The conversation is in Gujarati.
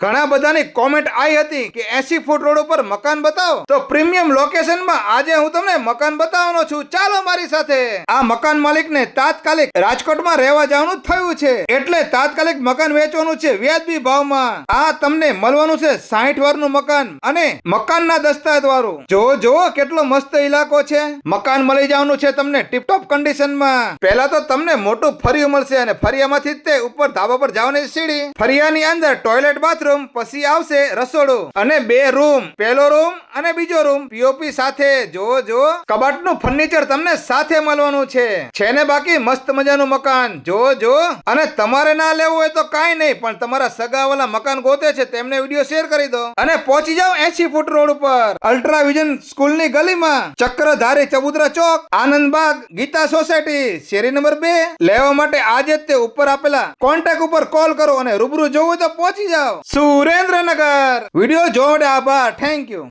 ઘણા બધાની કોમેન્ટ આવી હતી કે 80 ફૂટ રોડ ઉપર મકાન બતાવો, તો પ્રીમિયમ લોકેશનમાં આજે હું તમને મકાન બતાવવાનો છું. ચાલો મારી સાથે. આ મકાન માલિકને તાત્કાલિક રાજકોટમાં રહેવા જવાનું થયું છે, એટલે તાત્કાલિક મકાન વેચવાનું છે વ્યાજબી ભાવમાં. આ તમને મળવાનું છે 60 વર્ષનું મકાન અને મકાનના દસ્તાવેજ વાળું. જો કેટલો મસ્ત ઇલાકો છે. મકાન મળી જવાનું છે તમને ટીપટોપ કન્ડિશનમાં. પહેલા તો તમને મોટું ફરિયું મળશે અને ફરિયામાંથી જ તે ઉપર ધાબા પર જવાની સીડી. ફરિયાની અંદર ટોયલેટ બાથરૂમ, પછી આવશે રસોડું અને 2 રૂમ, પહેલો રૂમ અને બીજો રૂમ પીઓપી સાથે. જો કબાટનું ફર્નિચર તમને સાથે મળવાનું છે ને બાકી મસ્ત મજાનું મકાન. જો અને તમારે ના લેવું હોય તો કાંઈ નહીં, પણ તમારા સગાવાલા મકાન ગોતે છે તેમને વિડીયો શેર કરી દો અને પહોંચી જાઓ 80 ફૂટ રોડ ઉપર, અલ્ટ્રા વિઝન સ્કૂલની ગલીમાં, ચક્રધારી ચબુતરા ચોક, આનંદબાગ, ગીતા સોસાયટી, શેરી નંબર 2. લેવા માટે આજે જ તે ઉપર આપેલા કોન્ટેક્ટ ઉપર કોલ કરો અને રૂબરૂ જોવું તો પહોંચી જાઓ સુરેન્દ્રનગર. વિડીયો જોવા માટે આભાર. Thank you.